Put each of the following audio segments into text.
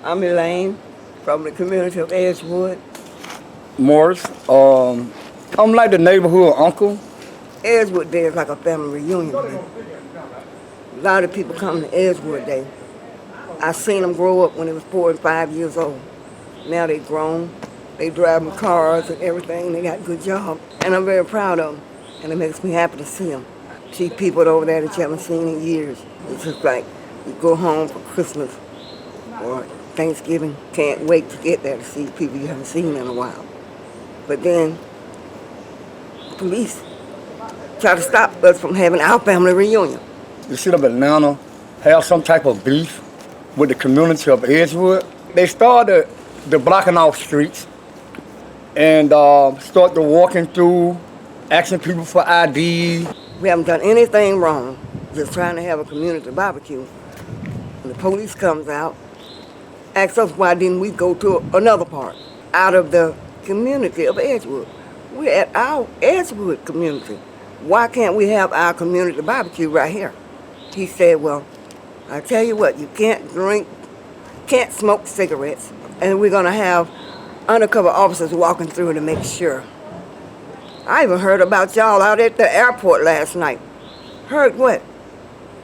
I'm Elaine from the community of Edgewood. Morris. I'm like the neighborhood uncle. Edgewood Day is like a family reunion. Man. A lot of people come to Edgewood Day. I seen them grow up when they was 4 and 5 years old. Now they grown. They driving cars and everything. They got good jobs. And I'm very proud of them. And it makes me happy to see them. See people over there that you haven't seen in years. It's just like you go home for Christmas or Thanksgiving. Can't wait to get there to see people you haven't seen in a while. But then police try to stop us from having our family reunion. The city of Atlanta have some type of beef with the community of Edgewood. They started the blocking off streets and started walking through, asking people for ID. We haven't done anything wrong, just trying to have a community barbecue. When the police comes out, asks us why didn't we go to another part out of the community of Edgewood. We're at our Edgewood community. Why can't we have our community barbecue right here? He said, well, I tell you what, you can't drink, can't smoke cigarettes, and we're gonna have undercover officers walking through to make sure. I even heard about y'all out at the airport last night. Heard what?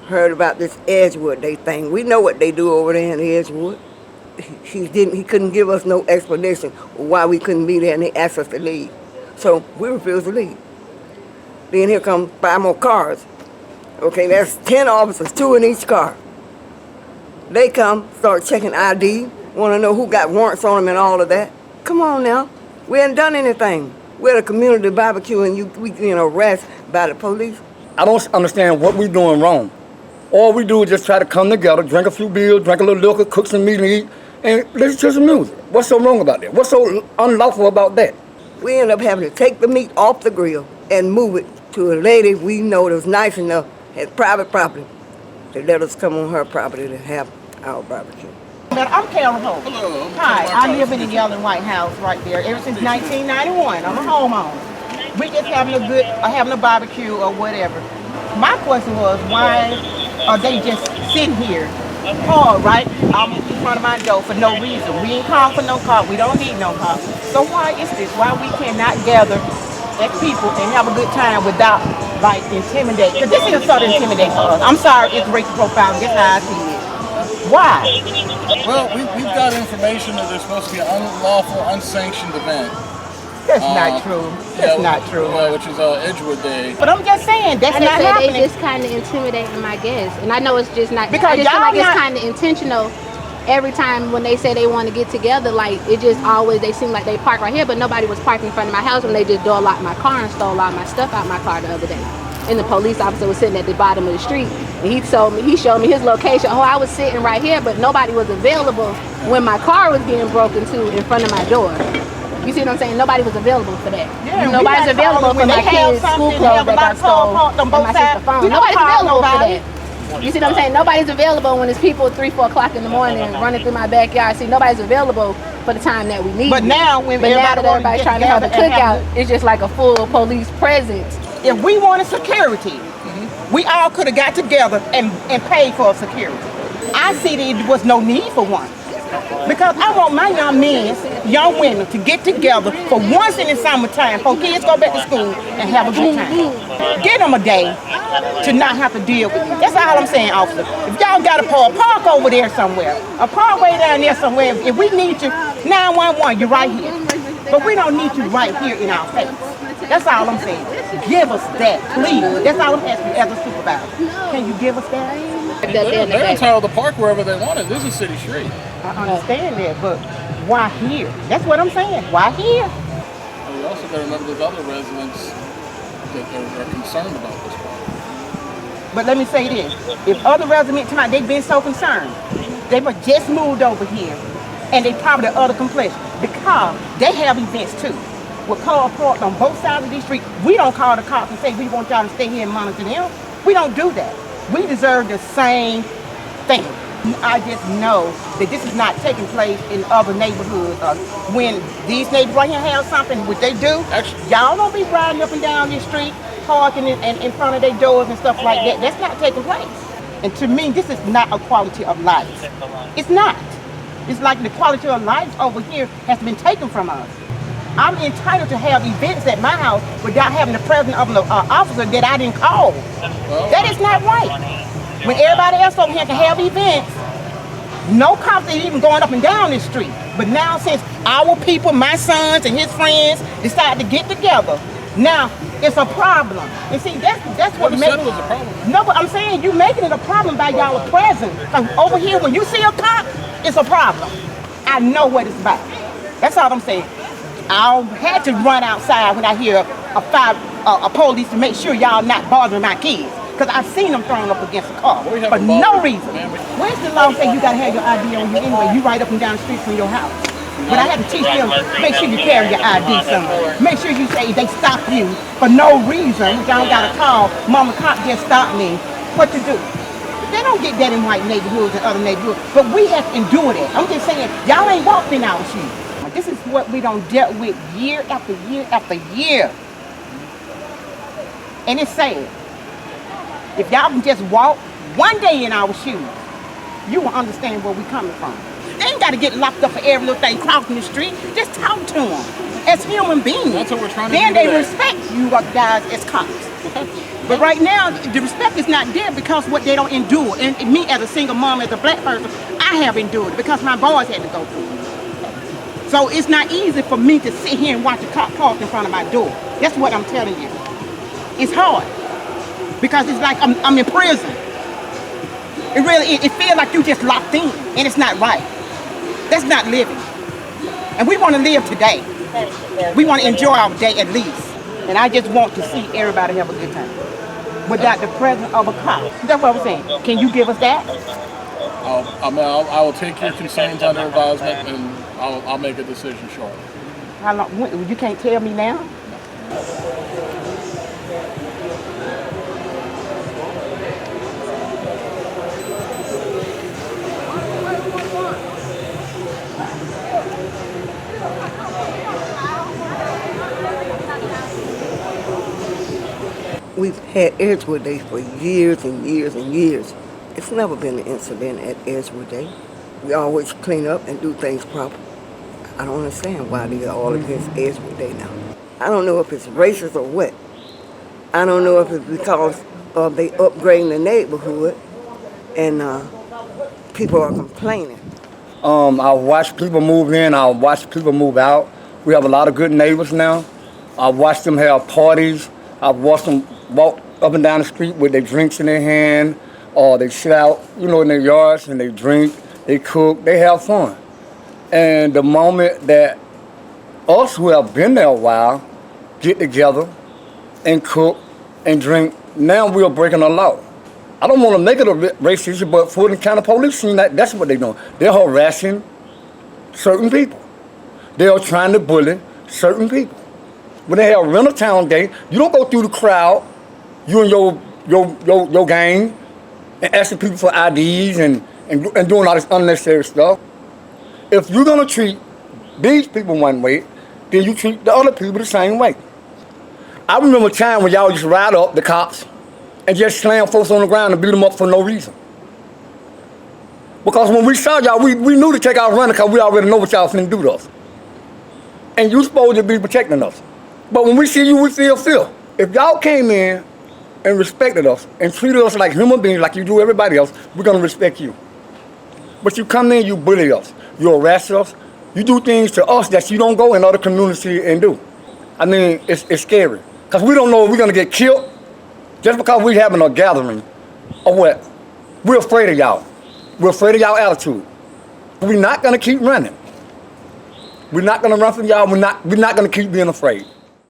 Heard about this Edgewood Day thing. We know what they do over there in Edgewood. He couldn't give us no explanation why we couldn't be there, and they asked us to leave. So we refused to leave. Then here come 5 more cars. Okay, that's 10 officers, 2 in each car. They come, start checking ID, want to know who got warrants on them and all of that. Come on now, we hadn't done anything. We're at a community barbecue and we arrested by the police. I don't understand what we're doing wrong. All we do is just try to come together, drink a few beers, drink a little liquor, cook some meat and eat, and listen to some music. What's so wrong about that? What's so unlawful about that? We end up having to take the meat off the grill and move it to a lady we know that's nice enough, has private property, to let us come on her property to have our barbecue. I'm Carol Hope. Hello. Hi, I live in the yellow and white house right there ever since 1991. I'm a homeowner. We just having a barbecue or whatever. My question was, why are they just sitting here, hard, right, out in front of my door for no reason? We ain't calling for no car. We don't need no car. So why is this? Why we cannot gather as people and have a good time without, like, intimidate? Because this is sort of intimidating for us. I'm sorry, it's racial profiling. That's how I see it. Why? Well, we've got information that there's supposed to be an unlawful, unsanctioned event. That's not true. That's not true. Which is Edgewood Day. But I'm just saying, that's I not happening. They just kind of intimidating my guests. And I know it's just not, because I just feel like it's kind of intentional. Every time when they say they want to get together, like, it just always, they seem like they park right here, but nobody was parked in front of my house when they just door locked my car and stole all my stuff out my car the other day. And the police officer was sitting at the bottom of the street, and he showed me his location. Oh, I was sitting right here, but nobody was available when my car was being broken into in front of my door. You see what I'm saying? Nobody was available for that. Yeah, nobody's available for my kids' school clothes that got stolen and my sister's phone. Nobody's available for that. You see what I'm saying? Nobody's available when it's people 3, 4 o'clock in the morning running through my backyard. See, nobody's available for the time that we need. But now, when everybody's trying to have a cookout, it's just like a full police presence. If we wanted security, we all could have got together and paid for security. I see that there was no need for one. Because I want my young men, young women, to get together for once in the summertime, before kids go back to school and have a good time. Give them a day to not have to deal with it. That's all I'm saying, officer. If y'all got a park over there somewhere, a park way down there somewhere, if we need you, 911, you're right here. But we don't need you right here in our face. That's all I'm saying. Give us that, please. That's all I'm asking as a supervisor. Can you give us that? They're entitled to park wherever they want it. This is a city street. I understand that, but why here? That's what I'm saying. Why here? And we also got to remember there's other residents that are concerned about this problem. But let me say this. If other residents tonight, they've been so concerned. They were just moved over here, and they probably the other complexion because they have events too. With cars parked on both sides of the street. We don't call the cops and say we want y'all to stay here and monitor them. We don't do that. We deserve the same thing. I just know that this is not taking place in other neighborhoods. When these neighbors right here have something, what they do, y'all don't be riding up and down this street, parking in front of their doors and stuff like that. That's not taking place. And to me, this is not a quality of life. It's not. It's like the quality of life over here has been taken from us. I'm entitled to have events at my house without having the presence of an officer that I didn't call. That is not right. When everybody else over here can have events, no cops are even going up and down this street. But now since our people, my sons and his friends, decide to get together, now it's a problem. And see, that's what makes it a problem. No, but I'm saying you making it a problem by y'all presence. Over here, when you see a cop, it's a problem. I know what it's about. That's all I'm saying. I had to run outside when I hear a police to make sure y'all not bothering my kids. Because I've seen them thrown up against a car for no reason. Where's the law say you got to have your ID on you anyway? You right up and down the street from your house. But I had to teach them, make sure you carry your ID somewhere. Make sure you say they stop you for no reason. Y'all got to call, mama cop just stopped me. What to do? They don't get that in white neighborhoods and other neighborhoods. But we have to endure that. I'm just saying, y'all ain't walked in our shoes. This is what we don't dealt with year after year after year. And it's sad. If y'all can just walk one day in our shoes, you will understand where we're coming from. They ain't got to get locked up for every little thing crossing the street. Just talk to them as human beings. That's what we're trying to then do they today. respect you guys as cops. But right now, the respect is not there because what they don't endure. And me as a single mom, as a black person, I have endured it because my boys had to go through it. So it's not easy for me to sit here and watch a cop park in front of my door. That's what I'm telling you. It's hard. Because it's like I'm in prison. It feels like you just locked in, and it's not right. That's not living. And we want to live today. We want to enjoy our day at least. And I just want to see everybody have a good time without the presence of a cop. That's what I'm saying. Can you give us that? I will take your concerns under advisement, and I'll make a decision shortly. How long? You can't tell me now? We've had Edgewood Day for years and years and years. It's never been an incident at Edgewood Day. We always clean up and do things proper. I don't understand why they are all against Edgewood Day now. I don't know if it's racist or what. I don't know if it's because of they upgrading the neighborhood and people are complaining. I've watched people move in, I've watched people move out. We have a lot of good neighbors now. I've watched them have parties. I've watched them walk up and down the street with their drinks in their hand, or they sit out, in their yards and they drink, they cook, they have fun. And the moment that us who have been there a while get together and cook and drink, now we are breaking the law. I don't want to make it a race issue, but Fulton County Police, that's what they're doing. They're harassing certain people. They are trying to bully certain people. When they have Rental Town Day, you don't go through the crowd, you and your gang, and asking people for IDs and doing all this unnecessary stuff. If you're gonna treat these people one way, then you treat the other people the same way. I remember a time when y'all just ride up the cops and just slam folks on the ground and beat them up for no reason. Because when we saw y'all, we knew to take our running because we already know what y'all finna do to us. And you supposed to be protecting us. But when we see you, we feel fear. If y'all came in and respected us and treated us like human beings, like you do everybody else, we're gonna respect you. But you come in, you bully us, you harass us, you do things to us that you don't go in other communities and do. I mean, it's scary. Because we don't know if we're gonna get killed just because we're having a gathering or what. We're afraid of y'all. We're afraid of y'all attitude. We're not gonna keep running. We're not gonna run from y'all, we're not gonna keep being afraid.